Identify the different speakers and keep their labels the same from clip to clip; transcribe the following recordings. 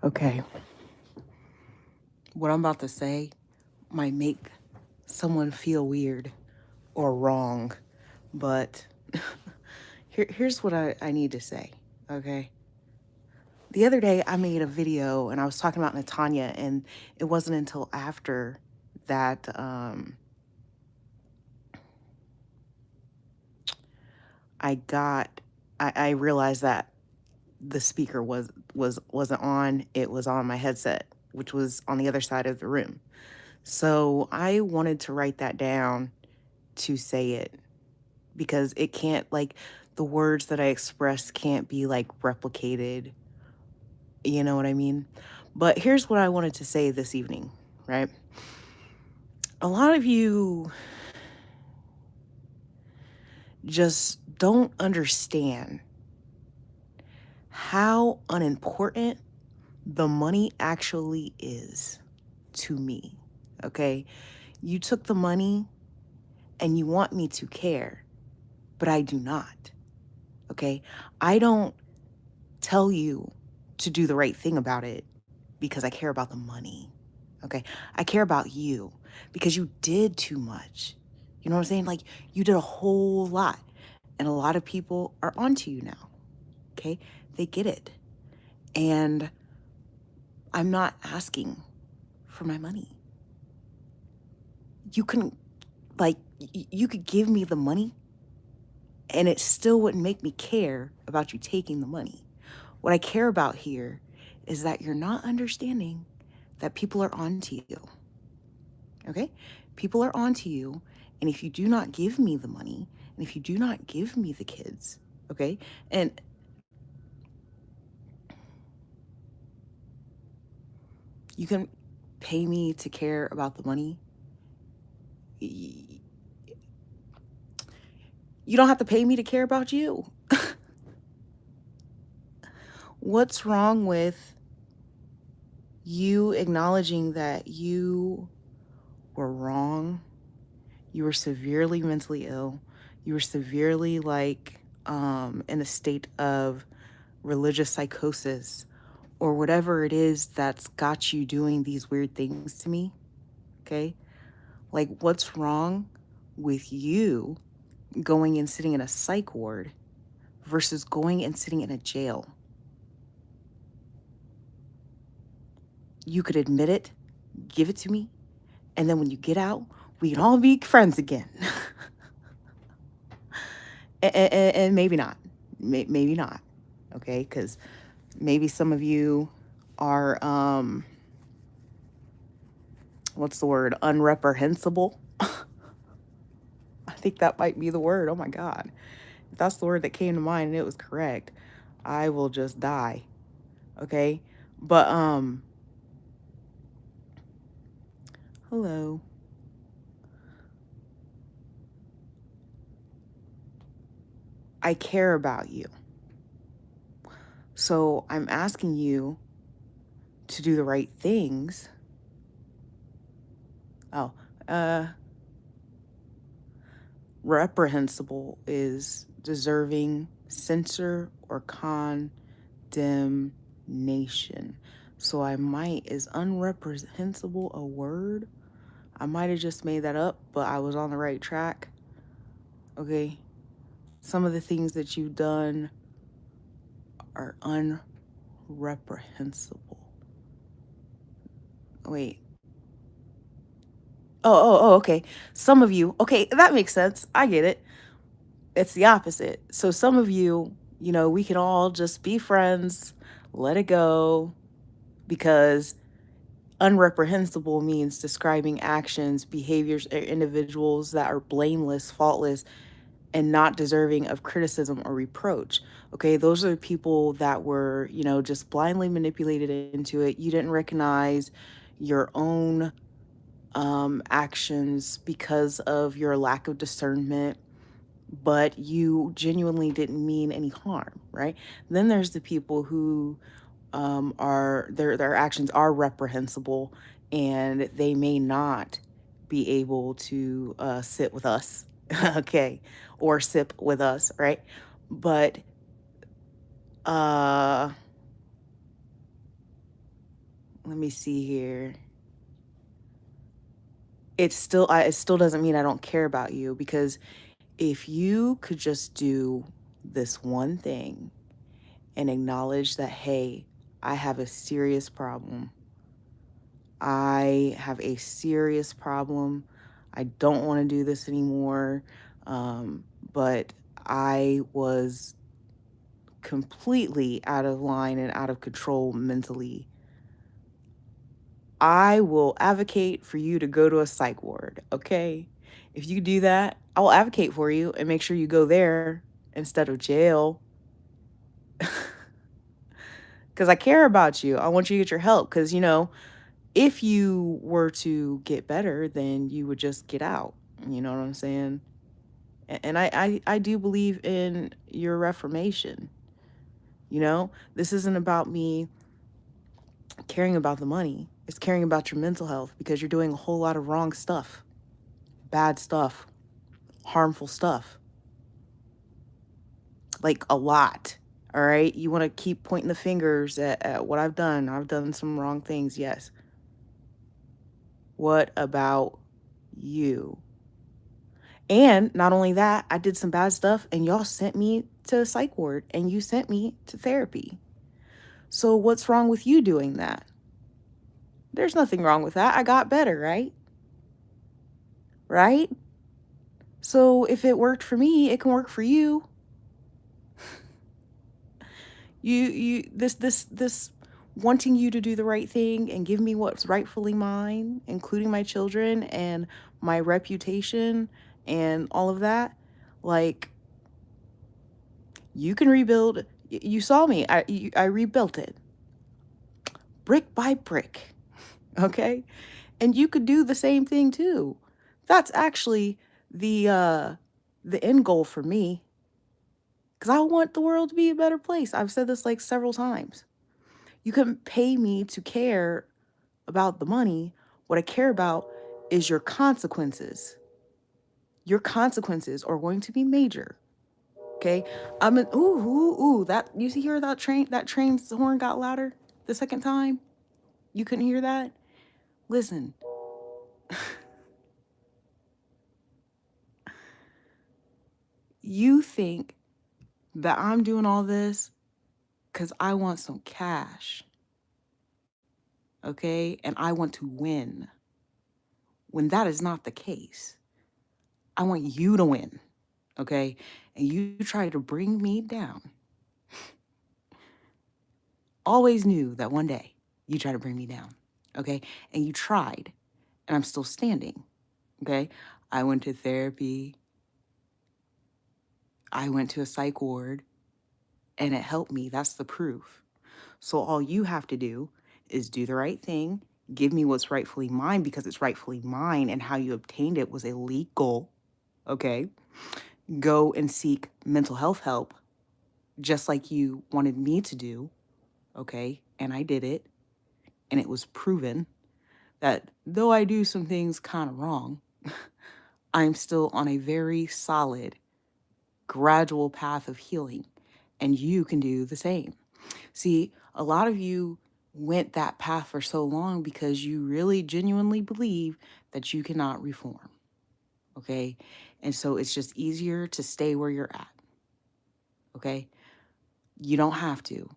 Speaker 1: Okay, what I'm about to say might make someone feel weird or wrong, but here's what I need to say, okay? The other day I made a video and I was talking about Natanya, and it wasn't until after that I got I realized that the speaker wasn't on. It was on my headset, which was on the other side of the room. So I wanted to write that down to say it because it can't, like, the words that I express can't be like replicated. You know what I mean? But here's what I wanted to say this evening, right? A lot of you just don't understand how unimportant the money actually is to me. Okay? You took the money and you want me to care, but I do not. Okay? I don't tell you to do the right thing about it because I care about the money. Okay? I care about you because you did too much. You know what I'm saying? Like, you did a whole lot. And a lot of people are onto you now. Okay? They get it. And I'm not asking for my money. You can, like, you could give me the money and it still wouldn't make me care about you taking the money. What I care about here is that you're not understanding that people are onto you. Okay? People are onto you. And if you do not give me the money, and if you do not give me the kids, okay? And you can pay me to care about the money. You don't have to pay me to care about you. What's wrong with you acknowledging that you were wrong? You were severely mentally ill. You were severely, like, in a state of religious psychosis or whatever it is that's got you doing these weird things to me. Okay? Like, what's wrong with you going and sitting in a psych ward versus going and sitting in a jail? You could admit it, give it to me, and then when you get out, we can all be friends again. And maybe not. Maybe not. Okay? Because maybe some of you are, what's the word? Unreprehensible. I think that might be the word. Oh my God. If that's the word that came to mind and it was correct, I will just die. Okay? But, hello. I care about you. So I'm asking you to do the right things. Oh, uh, reprehensible is deserving censure or condemnation. So I might, is unreprehensible a word? I might have just made that up, but I was on the right track. Okay. Some of the things that you've done are unreprehensible. Wait. Okay. Some of you, okay, that makes sense. I get it. It's the opposite. So some of you, we can all just be friends, let it go, because unreprehensible means describing actions, behaviors, or individuals that are blameless, faultless, and not deserving of criticism or reproach. Okay, those are the people that were, just blindly manipulated into it. You didn't recognize your own actions because of your lack of discernment, but you genuinely didn't mean any harm, right? Then there's the people who are their actions are reprehensible, and they may not be able to sit with us, okay, or sip with us, right? But Uh, let me see here. It still doesn't mean I don't care about you, because if you could just do this one thing and acknowledge that, hey, I have a serious problem. I have a serious problem. I don't want to do this anymore. But I was completely out of line and out of control mentally. I will advocate for you to go to a psych ward, okay? If you do that, I'll advocate for you and make sure you go there instead of jail. Because I care about you. I want you to get your help. Because, if you were to get better, then you would just get out. You know what I'm saying? And I do believe in your reformation. This isn't about me caring about the money. It's caring about your mental health, because you're doing a whole lot of wrong stuff, bad stuff, harmful stuff, like a lot. All right. You want to keep pointing the fingers at what I've done. I've done some wrong things. Yes. What about you? And not only that, I did some bad stuff and y'all sent me to a psych ward and you sent me to therapy. So what's wrong with you doing that? There's nothing wrong with that. I got better, right? Right? So if it worked for me, it can work for you. This wanting you to do the right thing and give me what's rightfully mine, including my children and my reputation and all of that, like, you can rebuild. You saw me. I rebuilt it brick by brick. Okay? And you could do the same thing too. That's actually the end goal for me, cuz I want the world to be a better place. I've said this like several times. You can pay me to care about the money. What I care about is your consequences. Your consequences are going to be major. Okay? That you see here, that train's horn got louder the second time? You couldn't hear that? Listen. You think that I'm doing all this cuz I want some cash, okay? And I want to win. When that is not the case. I want you to win, okay? And you try to bring me down. Always knew that one day you try to bring me down, okay? And you tried, and I'm still standing, okay? I went to therapy. I went to a psych ward, and it helped me. That's the proof. So all you have to do is do the right thing, give me what's rightfully mine, because it's rightfully mine, and how you obtained it was illegal, okay? Go and seek mental health help, just like you wanted me to do, okay? And I did it, and it was proven that though I do some things kind of wrong, I'm still on a very solid, gradual path of healing, and you can do the same. See, a lot of you went that path for so long because you really genuinely believe that you cannot reform, okay? And so it's just easier to stay where you're at, okay? You don't have to.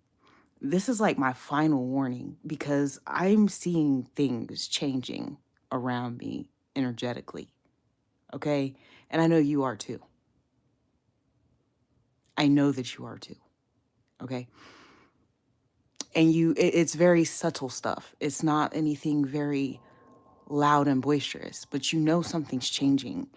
Speaker 1: This is like my final warning, because I'm seeing things changing around me energetically, okay? And I know you are too. I know that you are too, okay? And it's very subtle stuff. It's not anything very loud and boisterous, but you know something's changing.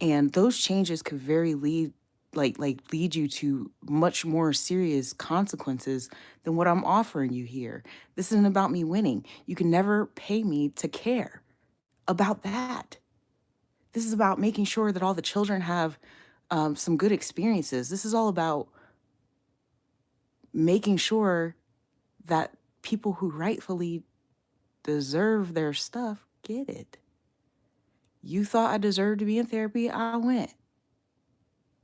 Speaker 1: And those changes could very lead you to much more serious consequences than what I'm offering you here. This isn't about me winning. You can never pay me to care about that. This is about making sure that all the children have some good experiences. This is all about making sure that people who rightfully deserve their stuff get it. You thought I deserved to be in therapy, I went.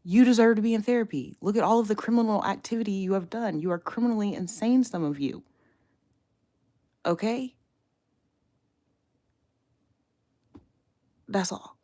Speaker 1: You deserve to be in therapy. Look at all of the criminal activity you have done. You are criminally insane, some of you. Okay? That's all.